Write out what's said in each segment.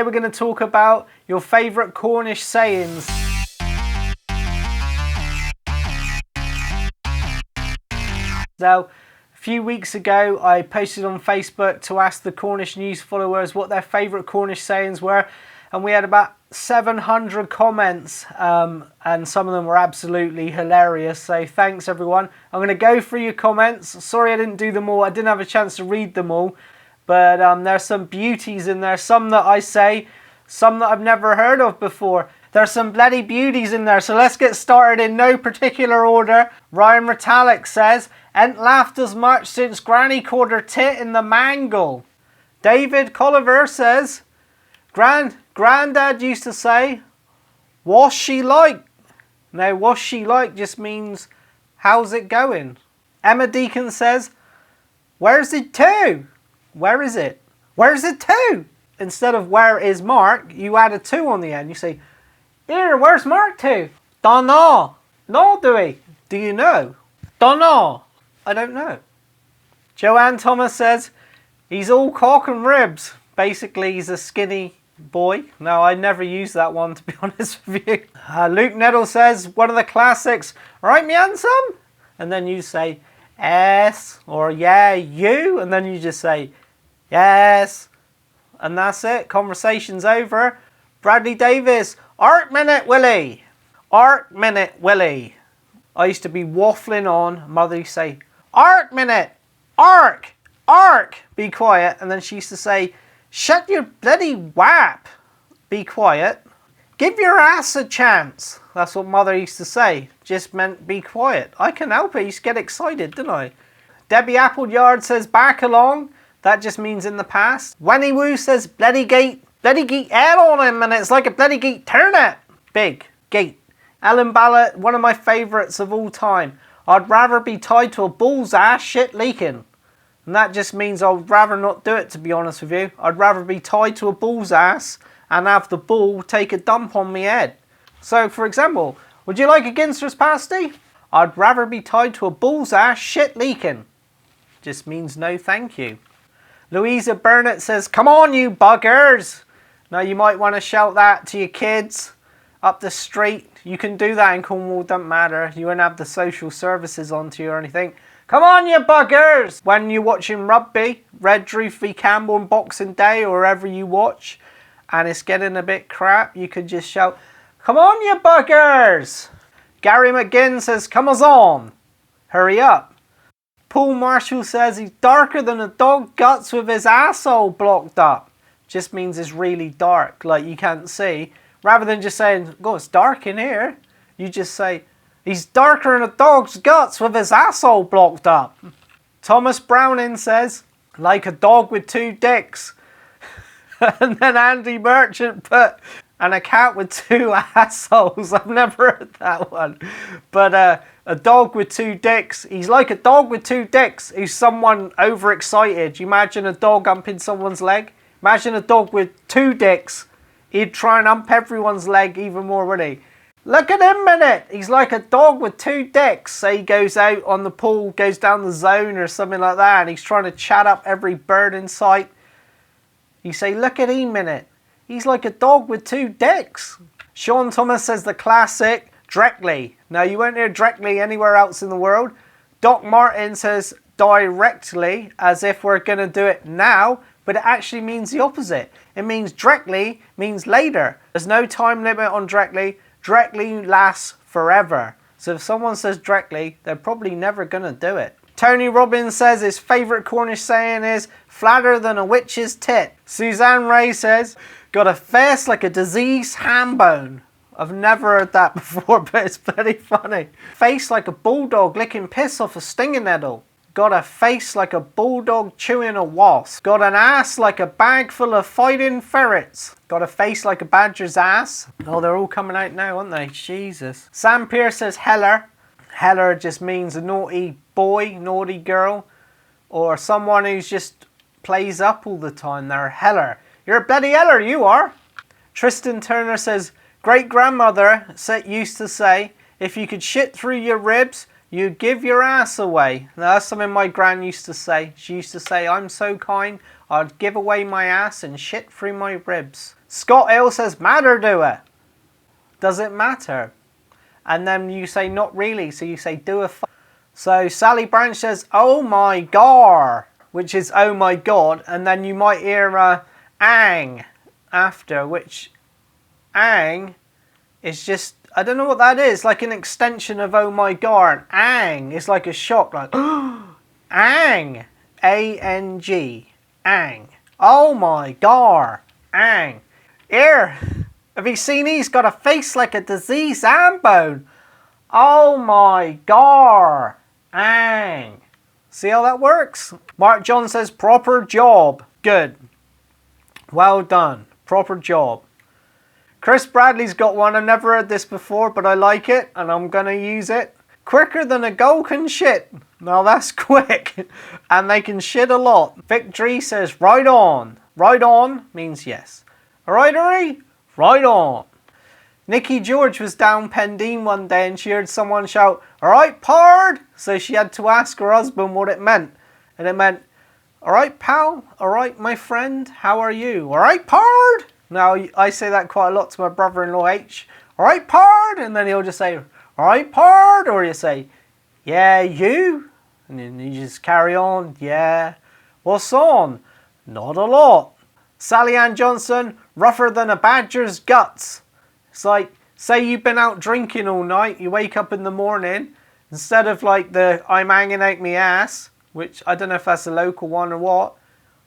We're going to talk about your favourite Cornish sayings. Now, a few weeks ago I posted on Facebook to ask the Cornish News followers what their favourite Cornish sayings were, and we had about 700 comments, and some of them were absolutely hilarious, so thanks everyone. I'm going to go through your comments. Sorry I didn't do them all, I didn't have a chance to read them all, but there's some beauties in there, some that I say, some that I've never heard of before. There's some bloody beauties in there, so let's get started in no particular order. Ryan Retallick says, "Ain't laughed as much since Granny caught her tit in the mangle." David Colliver says, Grandad used to say, "What's she like?" Now, what's she like just means, how's it going? Emma Deacon says, "Where's it to?" Where is it? Where's it to? Instead of where is Mark, you add a to on the end. You say, "Here, where's Mark to?" Dunno. No, do we? Do you know? Dunno. I don't know. Joanne Thomas says, "He's all cock and ribs." Basically, he's a skinny boy. No, I never use that one, to be honest with you. Luke Nettle says, one of the classics, "Right, me handsome?" And then you say, "Yes," or "Yeah, you," and then you just say, "Yes." And that's it. Conversation's over. Bradley Davis, "Art minute, Willie." Art minute, Willie. I used to be waffling on. Mother used to say, "Art minute. Ark. Ark. Be quiet." And then she used to say, "Shut your bloody whap. Be quiet. Give your ass a chance." That's what Mother used to say. Just meant be quiet. I can help it. I used to get excited, didn't I? Debbie Appleyard says, "Back along." That just means in the past. Wenny Woo says, bloody gate head on him, and it's like a bloody gate turnip. Big gate. Ellen Ballard, one of my favourites of all time. "I'd rather be tied to a bull's ass shit leaking." And that just means I'd rather not do it, to be honest with you. I'd rather be tied to a bull's ass and have the bull take a dump on me head. So, for example, would you like a Ginster's pasty? "I'd rather be tied to a bull's ass shit leaking." Just means no thank you. Louisa Burnett says, "Come on, you buggers." Now, you might want to shout that to your kids up the street. You can do that in Cornwall, don't matter. You won't have the social services onto you or anything. "Come on, you buggers." When you're watching rugby, Redruth v Campbell on Boxing Day or wherever you watch, and it's getting a bit crap, you could just shout, "Come on, you buggers." Gary McGinn says, "Come on. Hurry up." Paul Marshall says, "He's darker than a dog guts with his asshole blocked up." Just means it's really dark, like you can't see. Rather than just saying, "God, it's dark in here," you just say, "He's darker than a dog's guts with his asshole blocked up." Thomas Browning says, "Like a dog with two dicks." And then Andy Merchant put, "And a cat with two assholes." I've never heard that one. But a dog with two dicks. He's like a dog with two dicks. He's someone overexcited. You imagine a dog humping someone's leg. Imagine a dog with two dicks. He'd try and hump everyone's leg even more, wouldn't he? "Look at him in it. He's like a dog with two dicks." Say he goes out on the pool, goes down the zone or something like that, and he's trying to chat up every bird in sight. You say, "Look at him in it. He's like a dog with two dicks." Sean Thomas says the classic, "Directly." Now, you won't hear directly anywhere else in the world. Doc Martin says directly, as if we're going to do it now, but it actually means the opposite. It means directly means later. There's no time limit on directly. Directly lasts forever. So if someone says directly, they're probably never going to do it. Tony Robbins says his favourite Cornish saying is, "Flatter than a witch's tit." Suzanne Ray says, "Got a face like a diseased ham bone." I've never heard that before, but it's pretty funny. "Face like a bulldog licking piss off a stinging nettle." Got a face like a bulldog chewing a wasp. Got an ass like a bag full of fighting ferrets. Got a face like a badger's ass. Oh, they're all coming out now, aren't they? Jesus. Sam Pierce says heller. Heller just means a naughty boy, naughty girl, or someone who's just plays up all the time. They're a heller. "You're a bloody heller, you are." Tristan Turner says, "Great-grandmother used to say, if you could shit through your ribs, you'd give your ass away." Now, that's something my gran used to say. She used to say, "I'm so kind, I'd give away my ass and shit through my ribs." Scott Hill says, matter do it. Does it matter? And then you say, not really. So you say, do a So Sally Branch says, oh my gar, which is oh my god. And then you might hear ang after, which ang is just, I don't know what that is, like an extension of oh my god. Ang is like a shock, like ang, A-N-G, ang. Oh my gar, ang. Here, have you seen he's got a face like a diseased ham bone? Oh my gar, ang. See how that works? Mark John says proper job. Good. Well done. Proper job. Chris Bradley's got one. I've never heard this before, but I like it and I'm going to use it. Quicker than a goal can shit. Now that's quick. And they can shit a lot. Victory says right on. Right on means yes. Rightery? Right on. Nikki George was down Pendeen one day and she heard someone shout, alright pard? So she had to ask her husband what it meant. And it meant, alright pal? Alright my friend? How are you? Alright pard? Now I say that quite a lot to my brother-in-law H. Alright pard? And then he'll just say, alright pard? Or you say, yeah you? And then you just carry on, yeah. What's on? Not a lot. Sally Ann Johnson, rougher than a badger's guts. It's like, say you've been out drinking all night, you wake up in the morning, instead of like the I'm hanging out me ass, which I don't know if that's a local one or what,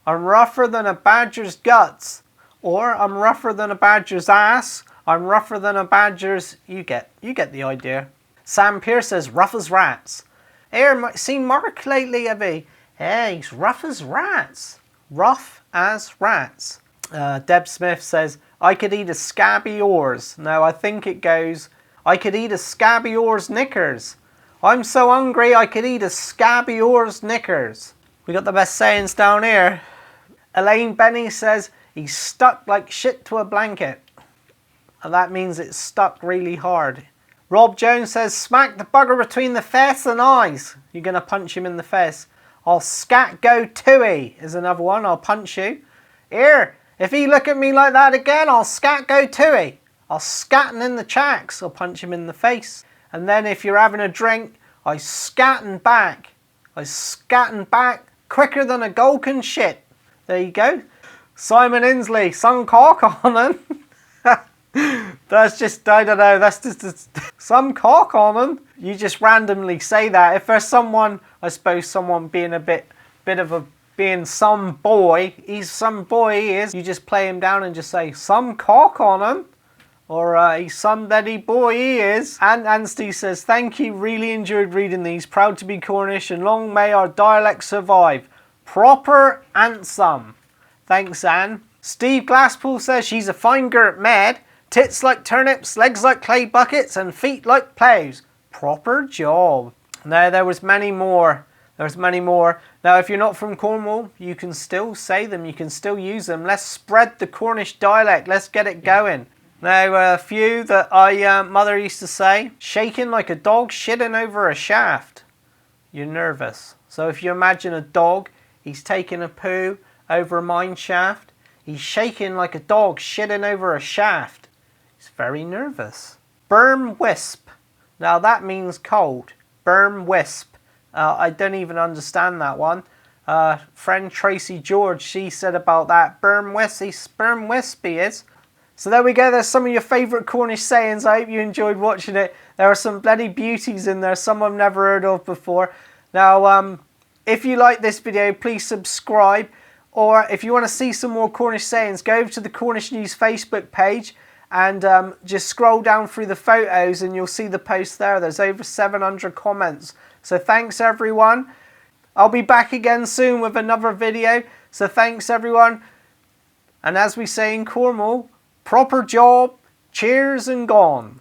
I'm rougher than a badger's guts. Or I'm rougher than a badger's ass, I'm rougher than a badger's, you get the idea. Sam Pierce says rough as rats. Here, seen Mark lately, have you? Hey, he's rough as rats. Rough as rats. Deb Smith says, I could eat a scabby oars. Now I think it goes, I could eat a scabby oars knickers. I'm so hungry I could eat a scabby oars knickers. We got the best sayings down here. Elaine Benny says, he's stuck like shit to a blanket. And that means it's stuck really hard. Rob Jones says, smack the bugger between the face and eyes. You're going to punch him in the face. I'll scat go tooey is another one. I'll punch you. Here, if he look at me like that again, I'll scat go tooey. I'll scatten in the chacks. I'll punch him in the face. And then if you're having a drink, I scatten back. I scatten back quicker than a goal can shit. There you go. Simon Inslee, some cock on him. That's just, I don't know, that's just some cock on him. You just randomly say that. If there's someone, I suppose someone being a bit of a, being some boy, he's some boy he is, you just play him down and just say, some cock on him. Or he's some daddy boy he is. And Steve says, thank you, really enjoyed reading these. Proud to be Cornish and long may our dialect survive. Proper handsome. Thanks, Anne. Steve Glasspool says, she's a fine girt mad. Tits like turnips, legs like clay buckets, and feet like plows. Proper job. Now, there was many more. There's many more. Now, if you're not from Cornwall, you can still say them. You can still use them. Let's spread the Cornish dialect. Let's get it going. Now, a few that mother used to say. Shaking like a dog shitting over a shaft. You're nervous. So if you imagine a dog, he's taking a poo over a mine shaft. He's shaking like a dog shitting over a shaft. He's very nervous. Burm wisp. Now that means cold. Burm wisp. I don't even understand that one. Friend Tracy George, she said about that. Burm wisp he is. So there we go. There's some of your favourite Cornish sayings. I hope you enjoyed watching it. There are some bloody beauties in there. Some I've never heard of before. Now, if you like this video, please subscribe. Or if you want to see some more Cornish sayings, go over to the Cornish News Facebook page and just scroll down through the photos and you'll see the post there. There's over 700 comments. So thanks everyone. I'll be back again soon with another video. So thanks everyone. And as we say in Cornwall, proper job, cheers and gone.